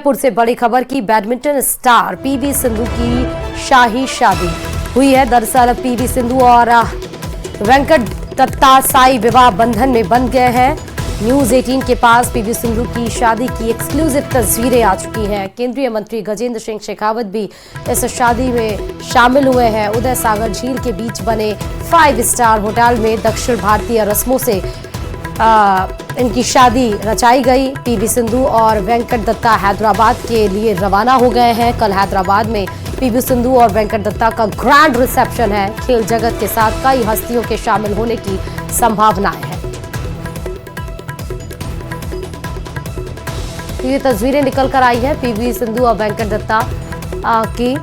उदयपुर से बड़ी खबर की बैडमिंटन स्टार पीवी सिंधु की शाही शादी हुई है। दरअसल पीवी सिंधु और वेंकट दत्ता साई विवाह बंधन में बंध गए हैं। न्यूज 18 के पास पीवी सिंधु की शादी की एक्सक्लूसिव तस्वीरें आ चुकी हैं। केंद्रीय मंत्री गजेंद्र सिंह शेखावत भी इस शादी में शामिल हुए हैं। उदय सागर झील के बीच बने 5 स्टार होटल में दक्षिण भारतीय रस्मों से इनकी शादी रचाई गई। पीवी सिंधु और वेंकट दत्ता हैदराबाद के लिए रवाना हो गए हैं। कल हैदराबाद में पीवी सिंधु और वेंकट दत्ता का ग्रैंड रिसेप्शन है। खेल जगत के साथ कई हस्तियों के शामिल होने की संभावनाएं हैं। ये तस्वीरें निकल कर आई है पीवी सिंधु और वेंकट दत्ता की,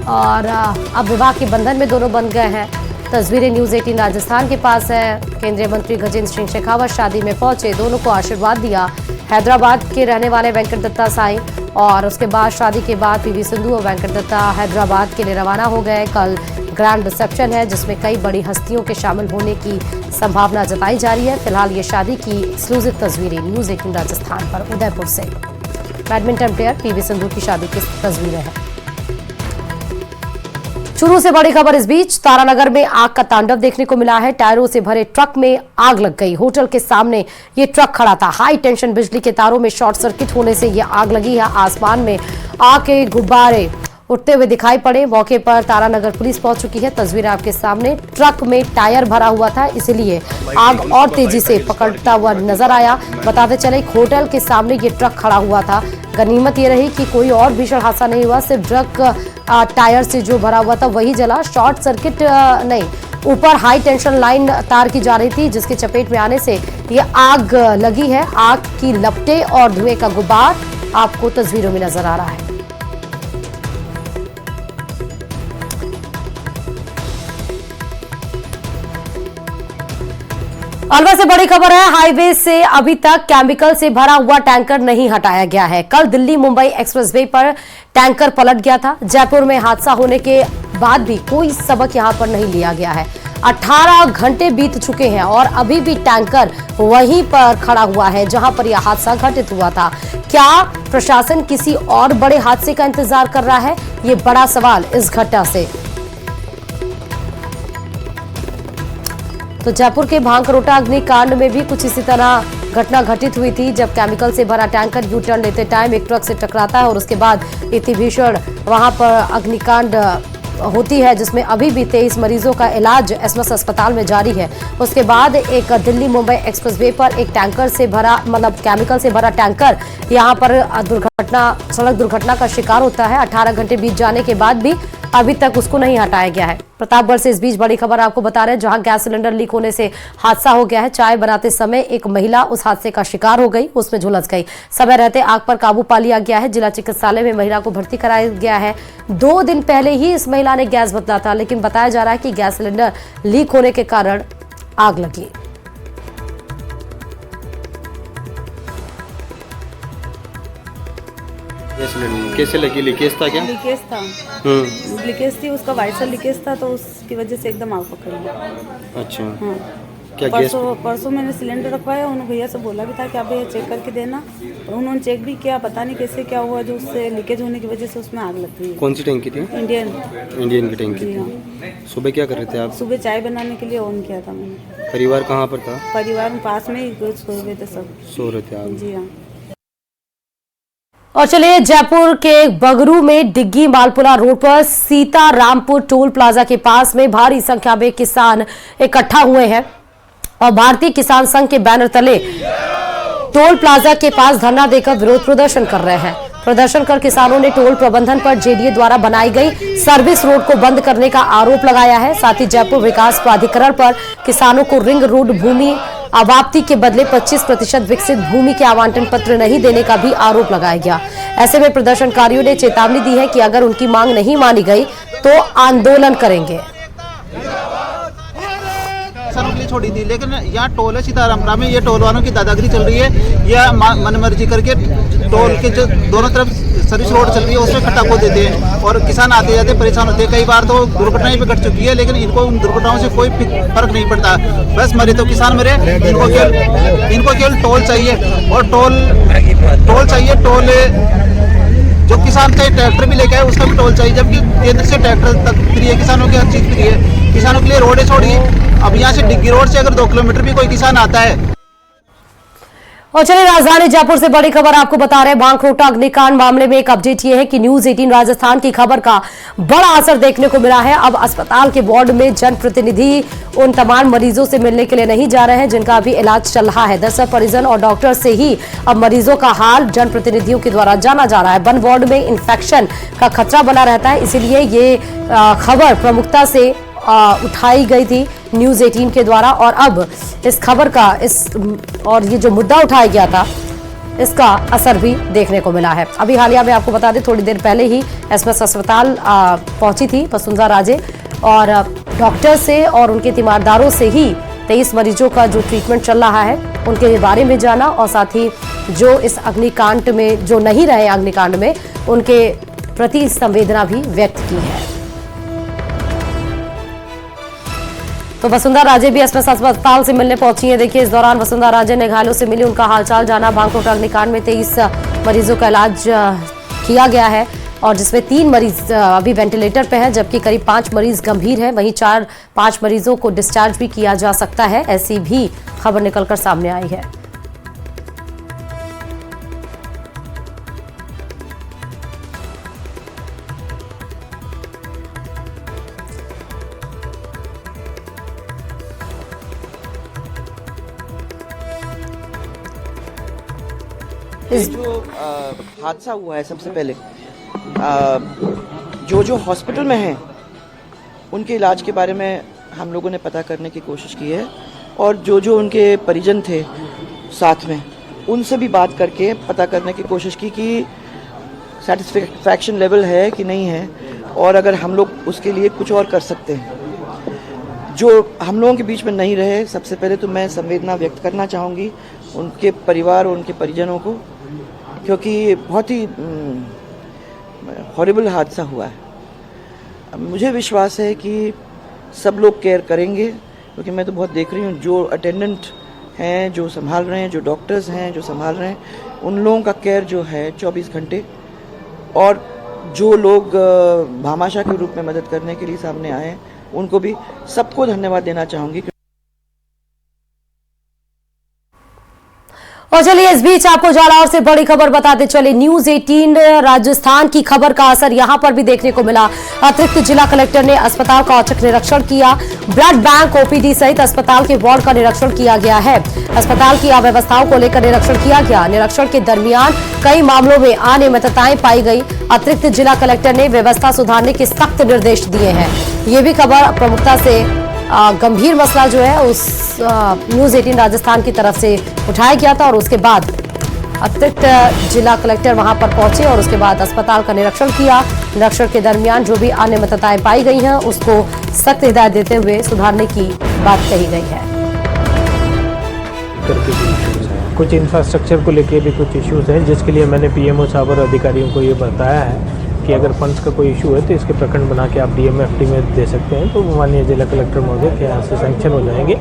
और अब विवाह के बंधन में दोनों बंध गए हैं। तस्वीरें न्यूज 18 राजस्थान के पास है। केंद्रीय मंत्री गजेंद्र सिंह शेखावत शादी में पहुंचे, दोनों को आशीर्वाद दिया। हैदराबाद के रहने वाले वेंकट दत्ता साई, और उसके बाद शादी के बाद पीवी सिंधु और वेंकट दत्ता हैदराबाद के लिए रवाना हो गए। कल ग्रैंड रिसेप्शन है जिसमें कई बड़ी हस्तियों के शामिल होने की संभावना जताई जा रही है। फिलहाल ये शादी की एक्सक्लूसिव तस्वीरें न्यूज 18 राजस्थान पर उदयपुर से बैडमिंटन प्लेयर पीवी सिंधु की शादी की तस्वीरें हैं। चूरू से बड़ी खबर इस बीच, तारानगर में आग का तांडव देखने को मिला है। टायरों से भरे ट्रक में आग लग गई। होटल के सामने ये ट्रक खड़ा था। हाई टेंशन बिजली के तारों में शॉर्ट सर्किट होने से ये आग लगी है। आसमान में आग के गुब्बारे उठते हुए दिखाई पड़े। मौके पर तारानगर पुलिस पहुंच चुकी है। तस्वीर आपके सामने, ट्रक में टायर भरा हुआ था, इसलिए आग और तेजी से पकड़ता हुआ नजर आया। बताते चले होटल के सामने ये ट्रक खड़ा हुआ था। गनीमत ये रही कि कोई और भीषण हादसा नहीं हुआ, सिर्फ ट्रक टायर से जो भरा हुआ था वही जला। शॉर्ट सर्किट नहीं, ऊपर हाई टेंशन लाइन तार की जा रही थी जिसकी चपेट में आने से ये आग लगी है। आग की लपटें और धुएं का गुब्बार आपको तस्वीरों में नजर आ रहा है। अलवर से बड़ी खबर है। हाईवे से अभी तक केमिकल से भरा हुआ टैंकर नहीं हटाया गया है। कल दिल्ली मुंबई एक्सप्रेसवे पर टैंकर पलट गया था। जयपुर में हादसा होने के बाद भी कोई सबक यहां पर नहीं लिया गया है। 18 घंटे बीत चुके हैं और अभी भी टैंकर वहीं पर खड़ा हुआ है जहां पर यह हादसा घटित हुआ था। क्या प्रशासन किसी और बड़े हादसे का इंतजार कर रहा है? ये बड़ा सवाल इस घटना से। तो जयपुर के भांकरोटा अग्निकांड में भी कुछ इसी तरह घटना घटित हुई थी, जब केमिकल से भरा टैंकर यू टर्न लेते टाइम एक ट्रक से टकराता है और उसके बाद इतनी भीषण वहां पर अग्निकांड होती है जिसमें अभी भी 23 मरीजों का इलाज एसएमएस अस्पताल में जारी है। उसके बाद एक दिल्ली मुंबई एक्सप्रेसवे पर एक टैंकर से भरा केमिकल से भरा टैंकर यहां पर सड़क दुर्घटना का शिकार होता है। 18 घंटे बीत जाने के बाद भी अभी तक उसको नहीं हटाया गया है। प्रतापगढ़ से इस बीच बड़ी खबर आपको बता रहे हैं, जहां गैस सिलेंडर लीक होने से हादसा हो गया है। चाय बनाते समय एक महिला उस हादसे का शिकार हो गई, उसमें झुलस गई। समय रहते आग पर काबू पा लिया गया है। जिला चिकित्सालय में महिला को भर्ती कराया गया है। 2 दिन पहले ही इस महिला ने गैस बदला था, लेकिन बताया जा रहा है कि गैस सिलेंडर लीक होने के कारण आग लगी। कैसे लगी? लीकेज था क्या? लीकेज था। लीकेज थी, उसका वाइट सा लीकेज था, तो उसकी वजह से एकदम आग पकड़ गई। अच्छा। हाँ। क्या परसों मैंने सिलेंडर रखवाया। उन्होंने भैया से बोला भी था कि आप भैया चेक करके देना, और उन्होंने चेक भी किया। पता नहीं कैसे क्या हुआ, जो उससे लीकेज होने की वजह से उसमें आग लग गई। कौन सी टैंकी थी? इंडियन की टैंकी थी। सुबह क्या कर रहे थे आप? सुबह चाय बनाने के लिए ऑन किया था मैंने। परिवार कहाँ पर था? परिवार में पास में ही सो रहे थे सब। सो रहे थे आप? जी हाँ। और चलिए, जयपुर के बगरू में डिग्गी मालपुरा रोड पर सीतारामपुर टोल प्लाजा के पास में भारी संख्या में किसान इकट्ठा हुए हैं और भारतीय किसान संघ के बैनर तले टोल प्लाजा के पास धरना देकर विरोध प्रदर्शन कर रहे हैं। प्रदर्शन कर किसानों ने टोल प्रबंधन पर जेडीए द्वारा बनाई गई सर्विस रोड को बंद करने का आरोप लगाया है। साथ ही जयपुर विकास प्राधिकरण पर किसानों को रिंग रोड भूमि अवाप्ति के बदले 25% विकसित भूमि के आवंटन पत्र नहीं देने का भी आरोप लगाया गया। ऐसे में प्रदर्शनकारियों ने चेतावनी दी है कि अगर उनकी मांग नहीं मानी गई तो आंदोलन करेंगे। छोड़ी थी, लेकिन यहाँ टोल है सीतारामपुरा में, ये टोल वालों की दादागिरी चल रही है। यह मनमर्जी करके टोल के जो दोनों तरफ सर्विस रोड चल रही है उसमें खड्डा खोद देते हैं और किसान आते जाते परेशान होते हैं। कई बार तो दुर्घटनाएं भी घट चुकी है, लेकिन इनको उन दुर्घटनाओं से कोई फर्क नहीं पड़ता। बस मरे तो किसान मरे, इनको केवल टोल चाहिए और टोल चाहिए। टोल जो किसान चाहे ट्रैक्टर भी लेके आए उसका भी टोल चाहिए, जबकि केंद्र से ट्रैक्टर तक फ्री है, किसानों की हर चीज़ फ्री है। किसानों के लिए रोडें छोड़िए, अब यहाँ से डिग्गी रोड से अगर 2 किलोमीटर भी कोई किसान आता है। और चलिए राजधानी जयपुर से बड़ी खबर आपको बता रहे हैं। भांकरोटा अग्निकांड मामले में एक अपडेट ये है कि न्यूज 18 राजस्थान की खबर का बड़ा असर देखने को मिला है। अब अस्पताल के वार्ड में जनप्रतिनिधि उन तमाम मरीजों से मिलने के लिए नहीं जा रहे हैं जिनका अभी इलाज चल रहा है। दरअसल परिजन और डॉक्टर से ही अब मरीजों का हाल जनप्रतिनिधियों के द्वारा जाना जा रहा है। बंद वार्ड में इन्फेक्शन का खतरा बना रहता है, इसीलिए ये खबर प्रमुखता से उठाई गई थी न्यूज 18 के द्वारा। और अब इस खबर का और ये जो मुद्दा उठाया गया था इसका असर भी देखने को मिला है। अभी हालिया में आपको बता दें, थोड़ी देर पहले ही एसएमएस अस्पताल पहुंची थी वसुंधरा राजे और डॉक्टर से और उनके तीमारदारों से ही 23 मरीजों का जो ट्रीटमेंट चल रहा है उनके बारे में जाना और साथ ही जो इस अग्निकांड में जो नहीं रहे अग्निकांड में उनके प्रति संवेदना भी व्यक्त की है। तो वसुंधरा राजे भी एसएमएस अस्पताल से मिलने पहुंची हैं। देखिए, इस दौरान वसुंधरा राजे ने घायलों से मिली, उनका हालचाल जाना। भांकरोटा अग्निकांड में 23 मरीजों का इलाज किया गया है और जिसमें 3 मरीज अभी वेंटिलेटर पे हैं, जबकि करीब 5 मरीज गंभीर हैं। वहीं 4-5 मरीजों को डिस्चार्ज भी किया जा सकता है, ऐसी भी खबर निकलकर सामने आई है। जो हादसा हुआ है, सबसे पहले जो हॉस्पिटल में हैं उनके इलाज के बारे में हम लोगों ने पता करने की कोशिश की है और जो उनके परिजन थे साथ में उनसे भी बात करके पता करने की कोशिश की कि सेटिस्फैक्शन लेवल है कि नहीं है और अगर हम लोग उसके लिए कुछ और कर सकते हैं। जो हम लोगों के बीच में नहीं रहे, सबसे पहले तो मैं संवेदना व्यक्त करना चाहूँगी उनके परिवार और उनके परिजनों को, क्योंकि बहुत ही हॉरिबल हादसा हुआ है। मुझे विश्वास है कि सब लोग केयर करेंगे, क्योंकि मैं तो बहुत देख रही हूँ जो अटेंडेंट हैं जो संभाल रहे हैं, जो डॉक्टर्स हैं जो संभाल रहे हैं, उन लोगों का केयर जो है 24 घंटे। और जो लोग भामाशाह के रूप में मदद करने के लिए सामने आए हैं उनको भी सबको धन्यवाद देना चाहूँगी। और चलिए इस बीच आपको जालौर से बड़ी खबर बताते चले। न्यूज 18 राजस्थान की खबर का असर यहां पर भी देखने को मिला। अतिरिक्त जिला कलेक्टर ने अस्पताल का औचक निरीक्षण किया। ब्लड बैंक, ओपीडी सहित अस्पताल के वार्ड का निरीक्षण किया गया है। अस्पताल की अव्यवस्थाओं को लेकर निरीक्षण किया गया। निरीक्षण के दरमियान कई मामलों में अनियमितताएं पाई गई। अतिरिक्त जिला कलेक्टर ने व्यवस्था सुधारने के सख्त निर्देश दिए हैं। ये भी खबर प्रमुखता से गंभीर मसला जो है उस न्यूज 18 राजस्थान की तरफ से उठाया गया था और उसके बाद अतिरिक्त जिला कलेक्टर वहां पर पहुंचे और उसके बाद अस्पताल का निरीक्षण किया। निरीक्षण के दरमियान जो भी अनियमितताएं पाई गई हैं उसको सख्त हिदायत देते हुए सुधारने की बात कही गई है। कुछ इंफ्रास्ट्रक्चर को लेके भी कुछ इश्यूज हैं, जिसके लिए मैंने पीएमओ साहब और अधिकारियों को ये बताया है कि अगर फंड्स का कोई इशू है तो इसके प्रखंड बना के आप डीएमएफटी में दे सकते हैं, तो माननीय जिला कलेक्टर महोदय के यहाँ से सैंक्शन हो जाएंगे।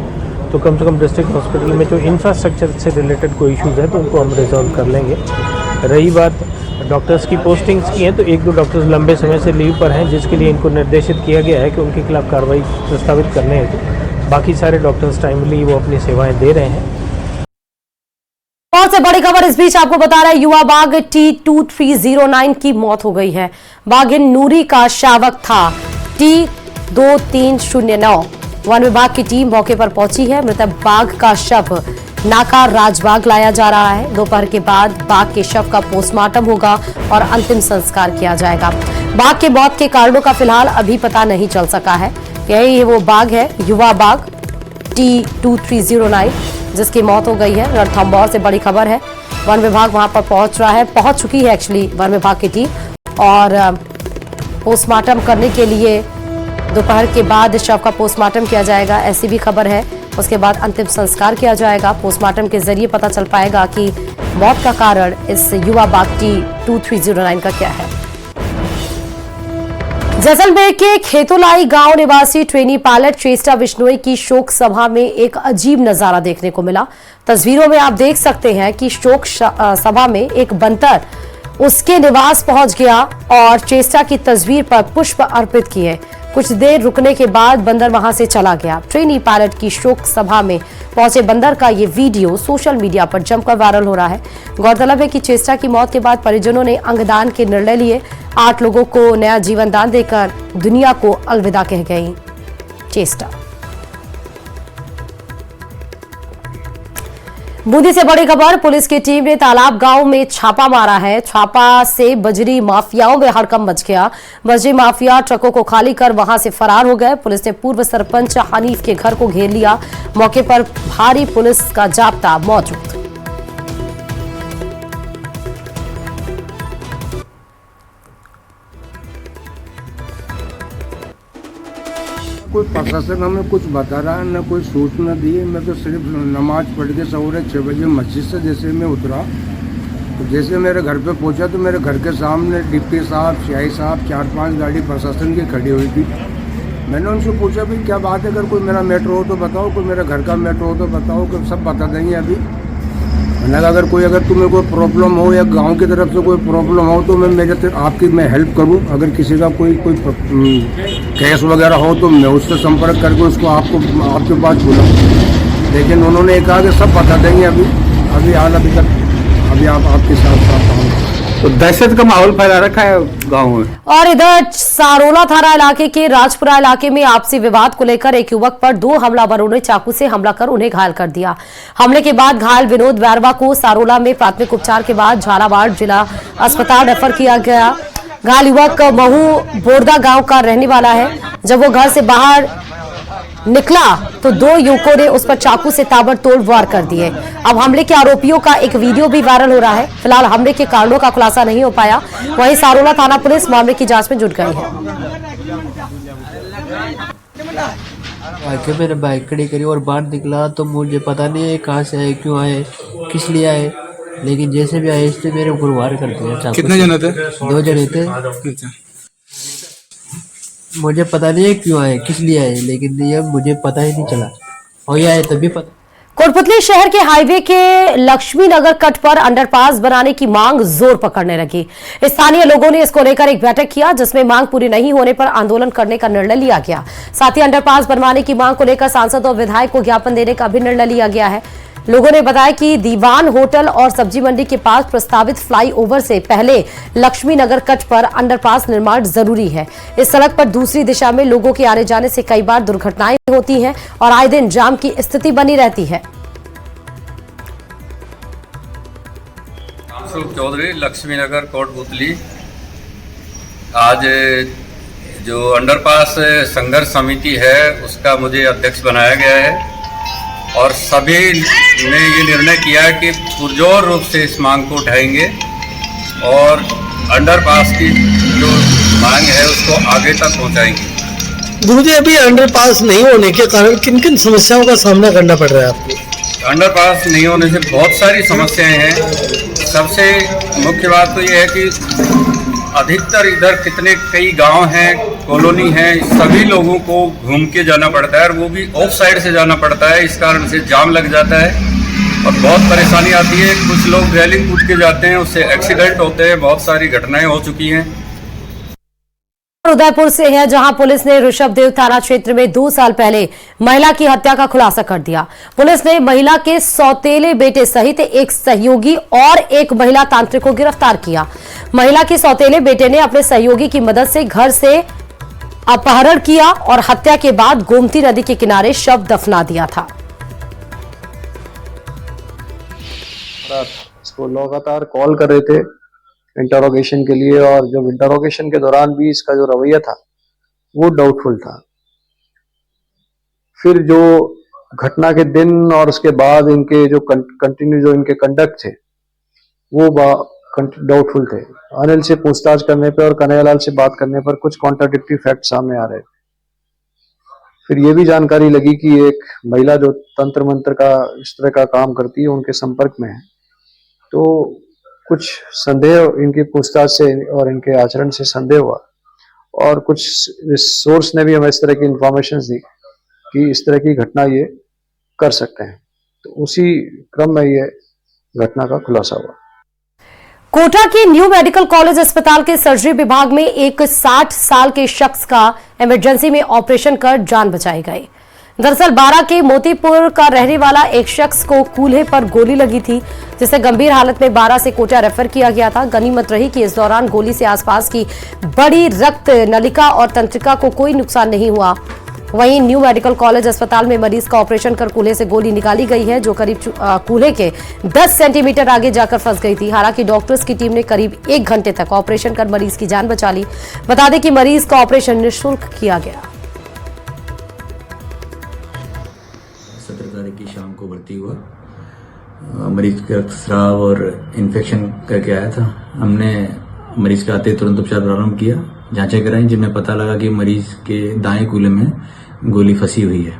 तो कम से कम डिस्ट्रिक्ट हॉस्पिटल में जो इंफ्रास्ट्रक्चर से रिलेटेड कोई इश्यूज़ है तो उनको हम रिजॉल्व कर लेंगे। रही बात डॉक्टर्स की पोस्टिंग्स की हैं, तो 1-2 डॉक्टर्स लंबे समय से लीव पर हैं, जिसके लिए इनको निर्देशित किया गया है कि उनके खिलाफ कार्रवाई प्रस्तावित करने हेतु बाकी सारे डॉक्टर्स टाइमली वो अपनी सेवाएँ दे रहे हैं। और से बड़ी खबर इस बीच आपको बता रहा है, युवा बाघ T2309 की मौत हो गई है। बाघिन नूरी का शावक था T2309। वन विभाग की टीम मौके पर पहुंची है। मृतक बाघ का शव नाका राजबाग लाया जा रहा है। दोपहर के बाद बाघ के शव का पोस्टमार्टम होगा और अंतिम संस्कार किया जाएगा। बाघ के मौत के कारणों का फिलहाल अभी पता नहीं चल सका है। यही वो बाघ है, युवा बाघ T2309, जिसकी मौत हो गई है। रणथंभौर से बड़ी खबर है। वन विभाग वहां पर पहुंच चुकी है एक्चुअली वन विभाग की टीम, और पोस्टमार्टम करने के लिए दोपहर के बाद शव का पोस्टमार्टम किया जाएगा, ऐसी भी खबर है। उसके बाद अंतिम संस्कार किया जाएगा। पोस्टमार्टम के जरिए पता चल पाएगा कि मौत का कारण इस युवा बाग T2309 का क्या है। जैसलमेर के खेतोलाई गांव निवासी ट्रेनी पायलट चेष्टा बिश्नोई की शोक सभा में एक अजीब नजारा देखने को मिला। तस्वीरों में आप देख सकते हैं कि शोक सभा में एक बंदर उसके निवास पहुंच गया और चेष्टा की तस्वीर पर पुष्प अर्पित किए। कुछ देर रुकने के बाद बंदर वहां से चला गया। ट्रेनी पायलट की शोक सभा में पहुंचे बंदर का ये वीडियो सोशल मीडिया पर जमकर वायरल हो रहा है। गौरतलब है कि चेष्टा की मौत के बाद परिजनों ने अंगदान के निर्णय लिए। 8 लोगों को नया जीवन दान देकर दुनिया को अलविदा कह गई चेष्टा। बूंदी से बड़ी खबर, पुलिस की टीम ने तालाब गांव में छापा मारा है। छापा से बजरी माफियाओं में हड़कंप मच गया। बजरी माफिया ट्रकों को खाली कर वहां से फरार हो गए। पुलिस ने पूर्व सरपंच हनीफ के घर को घेर लिया। मौके पर भारी पुलिस का जाब्ता मौजूद। कोई प्रशासन हमें कुछ बता रहा है, न कोई सूचना दी है। मैं तो सिर्फ नमाज पढ़ के सवेरे 6 बजे मस्जिद से जैसे मैं उतरा, तो जैसे मेरे घर पे पहुंचा तो मेरे घर के सामने डिप्टी साहब, सीआई साहब, 4-5 गाड़ी प्रशासन की खड़ी हुई थी। मैंने उनसे पूछा भी क्या बात है, अगर कोई मेरा मैटर हो तो बताओ, कोई मेरे घर का मैटर हो तो बताओ, कि सब बता देंगे अभी। मैंने अगर तुम्हें कोई प्रॉब्लम हो या गांव की तरफ से कोई प्रॉब्लम हो तो मैं हेल्प करूं। अगर किसी का कोई केस वगैरह हो तो मैं उससे संपर्क करके उसको आपके पास बुलाऊं। लेकिन उन्होंने कहा कि सब बता देंगे अभी आपके साथ तो दहशत का माहौल फैला रखा है गाँव में। और इधर सारोला थाना इलाके के राजपुरा इलाके में आपसी विवाद को लेकर एक युवक पर 2 हमलावरों ने चाकू से हमला कर उन्हें घायल कर दिया। हमले के बाद घायल विनोद बैरवा को सारोला में प्राथमिक उपचार के बाद झालावाड़ जिला अस्पताल रेफर किया गया। घायल युवक महू बोरदा गांव का रहने वाला है। जब वो घर से बाहर निकला तो 2 युवकों ने उस पर चाकू से ताबड़तोड़ वार कर दिए। अब हमले के आरोपियों का एक वीडियो भी वायरल हो रहा है। फिलहाल हमले के कारणों का खुलासा नहीं हो पाया। वहीं सारोला थाना पुलिस मामले की जांच में जुट गई है। आके मैंने बाइक खड़ी करी और बाहर निकला तो मुझे पता नहीं है कहाँ से आए, क्यों आए, किस लिए आए, लेकिन जैसे भी आए इसने मेरे ऊपर वार कर दिया। कितने जने थे? 2 जने थे। मुझे पता नहीं है क्यों आए, किस लिए आए, लेकिन ये मुझे पता ही नहीं चला। और ये आए तभी पता। कोटपुतली शहर के हाईवे के लक्ष्मी नगर कट पर अंडरपास बनाने की मांग जोर पकड़ने लगी। स्थानीय लोगों ने इसको लेकर एक बैठक किया जिसमें मांग पूरी नहीं होने पर आंदोलन करने का निर्णय लिया गया। साथ ही अंडरपास बनवाने की मांग को लेकर सांसद और विधायक को ज्ञापन देने का भी निर्णय लिया गया है। लोगों ने बताया कि दीवान होटल और सब्जी मंडी के पास प्रस्तावित फ्लाईओवर से पहले लक्ष्मी नगर कट पर अंडरपास निर्माण जरूरी है। इस सड़क पर दूसरी दिशा में लोगों के आने जाने से कई बार दुर्घटनाएं होती हैं और आए दिन जाम की स्थिति बनी रहती है। चौधरी, लक्ष्मी नगर, कोटपुतली। आज जो अंडरपास संघर्ष समिति है उसका मुझे अध्यक्ष बनाया गया है और सभी ने ये निर्णय किया है कि पुरजोर रूप से इस मांग को उठाएंगे और अंडरपास की जो मांग है उसको आगे तक पहुंचाएंगे। गुरुजी, अभी अंडरपास नहीं होने के कारण किन किन समस्याओं का सामना करना पड़ रहा है आपको? अंडरपास नहीं होने से बहुत सारी समस्याएं हैं। सबसे मुख्य बात तो ये है कि अधिकतर इधर कई गांव हैं, कॉलोनी है, सभी लोगों को घूम के जाना पड़ता है और वो भी ऑफ साइड से जाना पड़ता है। इस कारण से जाम लग जाता है और बहुत परेशानी आती है। कुछ लोग रेलिंग कूद के जाते हैं, उससे एक्सीडेंट होते हैं। बहुत सारी घटनाएं हो चुकी हैं। उदयपुर से है जहां पुलिस ने ऋषभदेव थाना क्षेत्र में 2 साल पहले महिला की हत्या का खुलासा कर दिया। पुलिस ने महिला के सौतेले बेटे सहित एक सहयोगी और एक महिला तांत्रिक को गिरफ्तार किया। महिला के सौतेले बेटे ने अपने सहयोगी की मदद से घर से अपहरण किया और हत्या के बाद गोमती नदी के किनारे शव दफना दिया था। इसको लगातार कॉल कर रहे थे इंटरोगेशन के लिए और जब इंटरोगेशन के दौरान भी इसका जो रवैया था वो डाउटफुल था। फिर जो घटना के दिन और उसके बाद इनके जो कंटिन्यू जो इनके कंडक्ट थे वो डाउटफुल थे। अनिल से पूछताछ करने पे और कन्हैयालाल से बात करने पर कुछ कॉन्ट्राडिक्टरी फैक्ट सामने आ रहे थे। फिर ये भी जानकारी लगी कि एक महिला जो तंत्र मंत्र का इस तरह का काम करती है उनके संपर्क में है। तो कुछ संदेह इनकी पूछताछ से और इनके आचरण से संदेह हुआ और कुछ सोर्स ने भी हमें इस तरह की इंफॉर्मेशन दी कि इस तरह की घटना ये कर सकते हैं। तो उसी क्रम में ये घटना का खुलासा हुआ। कोटा के न्यू मेडिकल कॉलेज अस्पताल के सर्जरी विभाग में एक 60 साल के शख्स का इमरजेंसी में ऑपरेशन कर जान बचाई गई। दरअसल 12 के मोतीपुर का रहने वाला एक शख्स को कूल्हे पर गोली लगी थी, जिसे गंभीर हालत में 12 से कोटा रेफर किया गया था। गनीमत रही कि इस दौरान गोली से आसपास की बड़ी रक्त नलिका और तंत्रिका को कोई नुकसान नहीं हुआ। वहीं न्यू मेडिकल कॉलेज अस्पताल में मरीज का ऑपरेशन कर कूल्हे से गोली निकाली गई है, जो करीब कूल्हे के 10 सेंटीमीटर आगे जाकर फंस गई थी। हालांकि डॉक्टर्स की टीम ने करीब 1 घंटे तक ऑपरेशन कर मरीज की जान बचा ली। बता दें कि मरीज का ऑपरेशन निःशुल्क किया गया। 17 तारीख की शाम को भर्ती हुआ, मरीज का रक्तस्राव और इन्फेक्शन करके आया था। हमने मरीज का आते तुरंत उपचार प्रारंभ किया, जांचें कराई, जिनमें पता लगा कि मरीज के दाएं कूल्हे में गोली फंसी हुई है,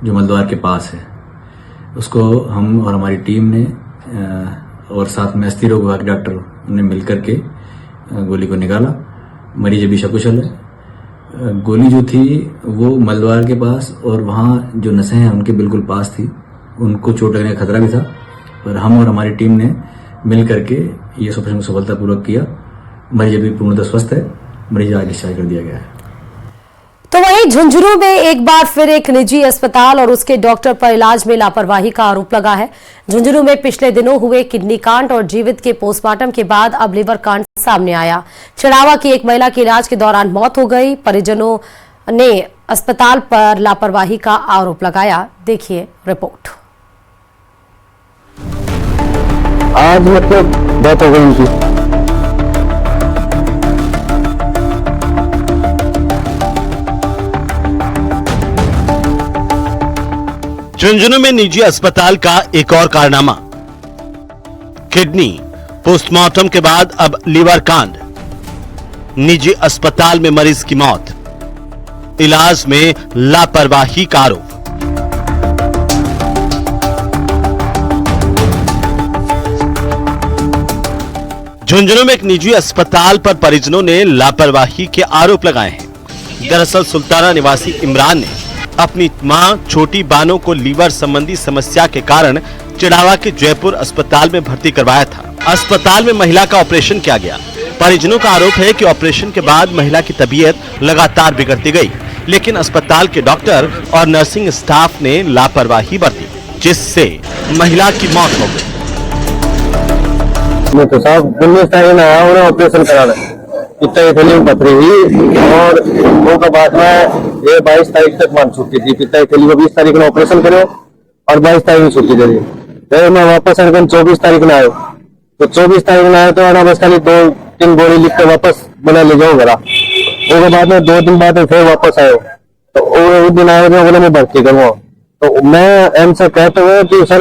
जो मलद्वार के पास है। उसको हम और हमारी टीम ने और साथ में अस्थि रोग विभाग डॉक्टर ने मिलकर के गोली को निकाला। मरीज अभी सकुशल है। गोली जो थी वो मलद्वार के पास और वहाँ जो नसें हैं उनके बिल्कुल पास थी। उनको चोट लगने का खतरा भी था, पर हम और हमारी टीम ने मिल करके ये ऑपरेशन को सफलतापूर्वक किया। मरीज अभी पूर्णतः स्वस्थ है। मरीज आज डिस्चार्ज कर दिया गया है। तो वहीं झुंझुनू में एक बार फिर एक निजी अस्पताल और उसके डॉक्टर पर इलाज में लापरवाही का आरोप लगा है। झुंझुनू में पिछले दिनों हुए किडनी कांड और जीवित के पोस्टमार्टम के बाद अब लिवर कांड सामने आया। चढ़ावा की एक महिला की इलाज के दौरान मौत हो गई। परिजनों ने अस्पताल पर लापरवाही का आरोप लगाया। देखिए रिपोर्ट। आज मतलब डेथ हो गई उनकी। झुंझुनू में निजी अस्पताल का एक और कारनामा। किडनी पोस्टमार्टम के बाद अब लीवर कांड। निजी अस्पताल में मरीज की मौत, इलाज में लापरवाही का आरोप। झुंझुनू में एक निजी अस्पताल पर परिजनों ने लापरवाही के आरोप लगाए हैं। दरअसल सुल्ताना निवासी इमरान ने अपनी मां छोटी बानो को लीवर संबंधी समस्या के कारण चिड़ावा के जयपुर अस्पताल में भर्ती करवाया था। अस्पताल में महिला का ऑपरेशन किया गया। परिजनों का आरोप है कि ऑपरेशन के बाद महिला की तबीयत लगातार बिगड़ती गई, लेकिन अस्पताल के डॉक्टर और नर्सिंग स्टाफ ने लापरवाही बरती, जिससे महिला की मौत हो गई। तो साहब 19 तारीख में आया उन्हें ऑपरेशन कराना, पित्ता थैली में पथरी हुई और उनका बाद में ये 22 तारीख तक मान छुट्टी थी। पित्ता थैली को 20 तारीख में ऑपरेशन करो और 22 तारीख में छुट्टी दे दी। फिर मैं वापस 24 तारीख में आयो, तो 24 तारीख में आया तो आना बस खाली 2-3 गोली लिख के वापस बना ले जाओ घरा। उसके बाद में 2 दिन बाद फिर वापस आयो, तो उस दिन आयो बोले मैं भर्ती करूँगा। तो मैं एमसे कहते हुए कि सर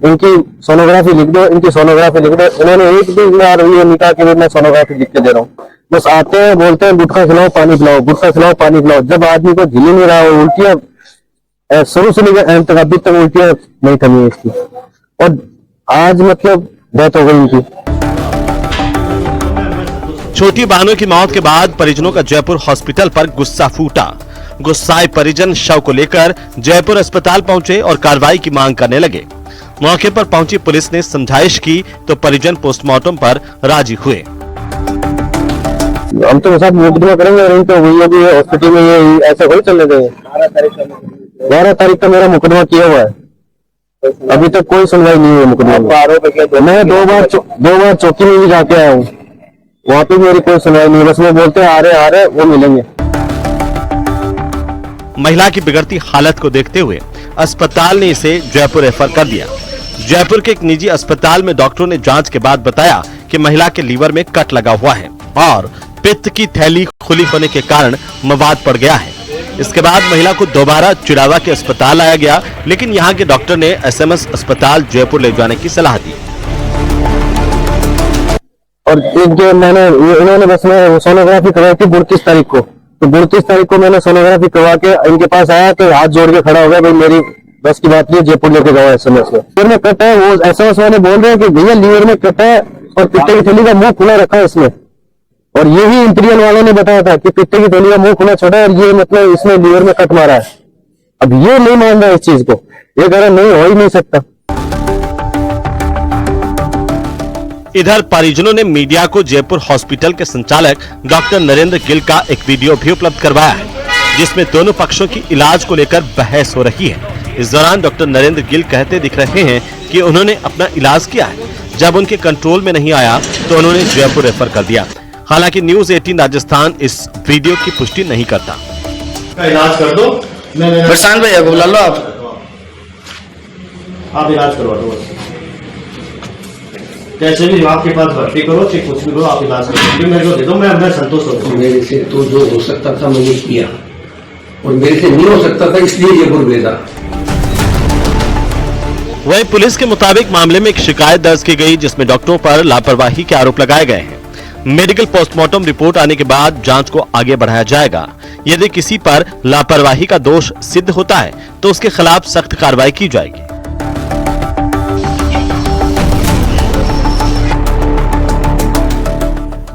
इनकी सोनोग्राफी लिख दो, इनकी सोनोग्राफी लिख दो। इन्होंने एक दिन ये निकाह के मैं सोनोग्राफी लिख के दे रहा हूँ। बस आते हैं बोलते हैं गुटखा खिलाओ पानी पिलाओ, गुटखा खिलाओ पानी पिलाओ। जब आदमी को झिल नहीं रहा, उल्टियां शुरू से लेकर एंड तक अभी तक उल्टियां नहीं थमी इसकी, और आज मतलब डेथ हो गई इनकी। छोटी बहनों की मौत के बाद परिजनों का जयपुर हॉस्पिटल पर गुस्सा फूटा। गुस्साए परिजन शव को लेकर जयपुर अस्पताल पहुंचे और कार्रवाई की मांग करने लगे। मौके पर पहुंची पुलिस ने समझाइश की तो परिजन पोस्टमार्टम पर राजी हुए। हम तो साथ मुकदमा करेंगे और इनको वही अभी हॉस्पिटल में ये ऐसा कोई चलने देंगे। 12 तारीख का मेरा मुकदमा किया हुआ है, अभी तक कोई सुनवाई नहीं हुई मुकदमा में। मैं 2 बार चौकी में भी जाके आया हूँ, वहाँ पे मेरी कोई सुनवाई नहीं। बस वो बोलते हैं आ रहे वो मिलेंगे। महिला की बिगड़ती हालत को देखते हुए अस्पताल ने इसे जयपुर रेफर कर दिया। जयपुर के एक निजी अस्पताल में डॉक्टरों ने जांच के बाद बताया कि महिला के लीवर में कट लगा हुआ है और पित्त की थैली खुली होने के कारण मवाद पड़ गया है। इसके बाद महिला को दोबारा चिड़ावा के अस्पताल लाया गया, लेकिन यहाँ के डॉक्टर ने एसएमएस अस्पताल जयपुर ले जाने की सलाह दी। और एक जो इन्होंने बस में सोनोग्राफी करवाई थी 29 तारीख को, तो 29 तारीख को मैंने सोनोग्राफी करवा के इनके पास आया कि हाथ जोड़ के खड़ा हो गया, भाई मेरी बस की बात नहीं, जयपुर लेके जाओ SMS में। लीवर में कट है, वो SMS वाले बोल रहे हैं कि भैया लीवर में कट है और पित्ते की थैली का मुंह खुला रखा है इसमें, और ये ही इंपीरियल वालों ने बताया था कि पित्ते की थैली का मुंह खुला छोड़ा है और ये मतलब इसने लीवर में कट मारा है। अब ये नहीं मान रहा इस चीज को, ये कह रहा नहीं हो ही नहीं सकता। इधर परिजनों ने मीडिया को जयपुर हॉस्पिटल के संचालक डॉक्टर नरेंद्र गिल का एक वीडियो भी उपलब्ध करवाया है, जिसमें दोनों पक्षों की इलाज को लेकर बहस हो रही है। इस दौरान डॉक्टर नरेंद्र गिल कहते दिख रहे हैं कि उन्होंने अपना इलाज किया है, जब उनके कंट्रोल में नहीं आया तो उन्होंने जयपुर रेफर कर दिया। हालांकि न्यूज 18 राजस्थान इस वीडियो की पुष्टि नहीं करता। इलाज कर दो, प्रशांत भैया को बुला लो, आप इलाज करवा दो, कैसे भी आपके पास भर्ती करो, चाहे कुछ भी करो, आप इलाज करो, मेरे को दे दो, मैं संतोष हो। मेरे से तो जो हो सकता था मैंने किया, और मेरे से नहीं हो सकता था इसलिए जयपुर भेजा। वहीं पुलिस के मुताबिक मामले में एक शिकायत दर्ज की गई, जिसमें डॉक्टरों पर लापरवाही के आरोप लगाए गए हैं। मेडिकल पोस्टमार्टम रिपोर्ट आने के बाद जांच को आगे बढ़ाया जाएगा। यदि किसी पर लापरवाही का दोष सिद्ध होता है तो उसके खिलाफ सख्त कार्रवाई की जाएगी।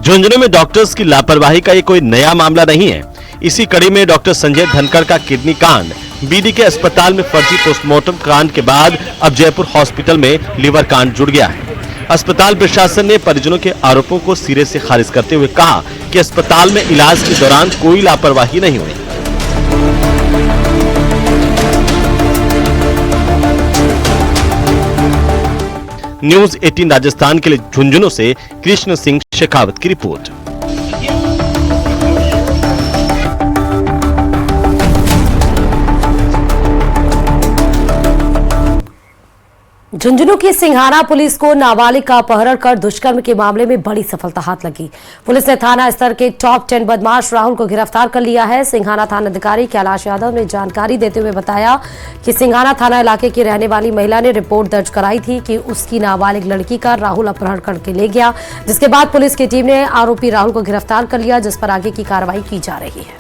झुंझुनू में डॉक्टर्स की लापरवाही का ये कोई नया मामला नहीं है। इसी कड़ी में डॉक्टर संजय धनखड़ का किडनी कांड, बीडीके अस्पताल में फर्जी पोस्टमार्टम कांड के बाद अब जयपुर हॉस्पिटल में लीवर कांड जुड़ गया है। अस्पताल प्रशासन ने परिजनों के आरोपों को सिरे से खारिज करते हुए कहा कि अस्पताल में इलाज के दौरान कोई लापरवाही नहीं हुई। न्यूज 18 राजस्थान के लिए झुंझुनू से कृष्ण सिंह शेखावत की रिपोर्ट। झुंझुनू की सिंघाना पुलिस को नाबालिग का अपहरण कर दुष्कर्म के मामले में बड़ी सफलता हाथ लगी। पुलिस ने थाना स्तर के टॉप 10 बदमाश राहुल को गिरफ्तार कर लिया है। सिंघाना थाना अधिकारी कैलाश यादव ने जानकारी देते हुए बताया कि सिंघाना थाना इलाके की रहने वाली महिला ने रिपोर्ट दर्ज कराई थी कि उसकी नाबालिग लड़की का राहुल अपहरण करके ले गया, जिसके बाद पुलिस की टीम ने आरोपी राहुल को गिरफ्तार कर लिया, जिस पर आगे की कार्रवाई की जा रही है।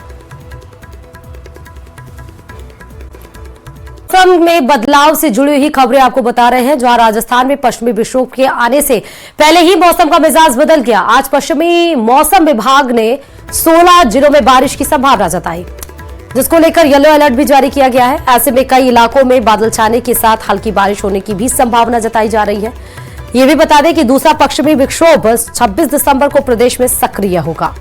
मौसम में बदलाव से जुड़ी हुई खबरें आपको बता रहे हैं, जहां राजस्थान में पश्चिमी विक्षोभ के आने से पहले ही मौसम का मिजाज बदल गया। आज पश्चिमी मौसम विभाग ने 16 जिलों में बारिश की संभावना जताई, जिसको लेकर येलो अलर्ट भी जारी किया गया है। ऐसे में कई इलाकों में बादल छाने के साथ हल्की बारिश होने की भी संभावना जताई जा रही है। ये भी बता दें कि दूसरा पश्चिमी विक्षोभ 26 दिसंबर को प्रदेश में सक्रिय होगा।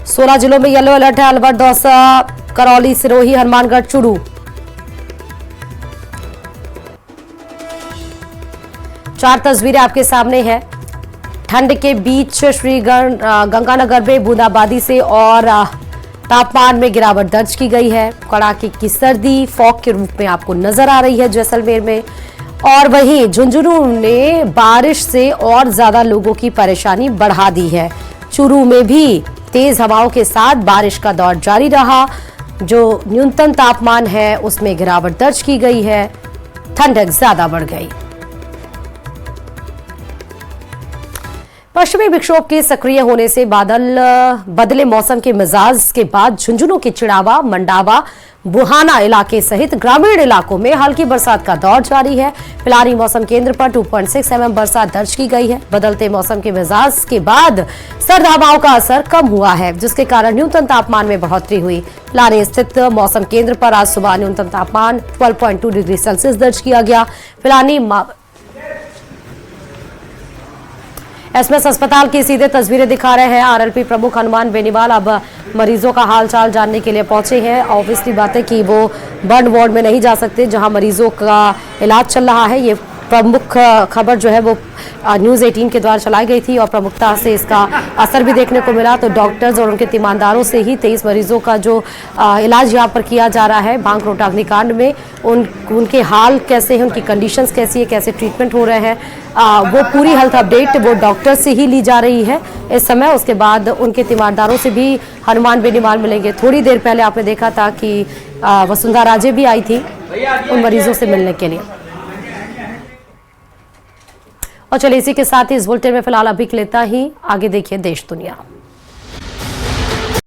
16 जिलों में येलो अलर्ट है। अलवर, दौसा, करौली, सिरोही, हनुमानगढ़, चूरू। चार तस्वीरें आपके सामने हैं। ठंड के बीच श्री गंगानगर में बूंदाबांदी से और तापमान में गिरावट दर्ज की गई है। कड़ाके की सर्दी फॉग के रूप में आपको नजर आ रही है जैसलमेर में, और वहीं झुंझुनू ने बारिश से और ज्यादा लोगों की परेशानी बढ़ा दी है। चूरू में भी तेज हवाओं के साथ बारिश का दौर जारी रहा। जो न्यूनतम तापमान है उसमें गिरावट दर्ज की गई है, ठंडक ज्यादा बढ़ गई। पश्चिमी विक्षोभ के सक्रिय होने से बदले मौसम के मिजाज के बाद झुंझुनू के चिड़ावा, मंडावा, बुहाना इलाके सहित ग्रामीण इलाकों में हल्की बरसात का दौर जारी है। पिलानी मौसम केंद्र पर 2.6 mm बरसात दर्ज की गई है। बदलते मौसम के मिजाज के बाद सर्द हवाओं का असर कम हुआ है, जिसके कारण न्यूनतम तापमान में बढ़ोतरी हुई। पिलानी स्थित मौसम केंद्र पर आज सुबह न्यूनतम तापमान 12.2 डिग्री सेल्सियस दर्ज किया गया। पिलानी एसएमएस अस्पताल की सीधे तस्वीरें दिखा रहे हैं। आरएलपी प्रमुख हनुमान बेनीवाल अब मरीजों का हालचाल जानने के लिए पहुंचे हैं। ऑब्वियसली बात है कि वो बर्न वार्ड में नहीं जा सकते जहां मरीजों का इलाज चल रहा है। ये प्रमुख खबर जो है वो न्यूज़ 18 के द्वारा चलाई गई थी और प्रमुखता से इसका असर भी देखने को मिला। तो डॉक्टर्स और उनके तीमानदारों से ही 23 मरीजों का जो इलाज यहाँ पर किया जा रहा है भांगरोटा अग्निकांड में, उनके हाल कैसे हैं, उनकी कंडीशंस कैसी है, कैसे ट्रीटमेंट हो रहे हैं, वो पूरी हेल्थ अपडेट वो डॉक्टर से ही ली जा रही है इस समय। उसके बाद उनके तीमानदारों से भी हनुमान बेनीवाल मिलेंगे। थोड़ी देर पहले आपने देखा था कि वसुंधरा राजे भी आई थी उन मरीजों से मिलने के लिए। और चलिए इसी के साथ ही इस बुलेटिन में फिलहाल अभी के लिए इतना ही। आगे देखिए देश दुनिया।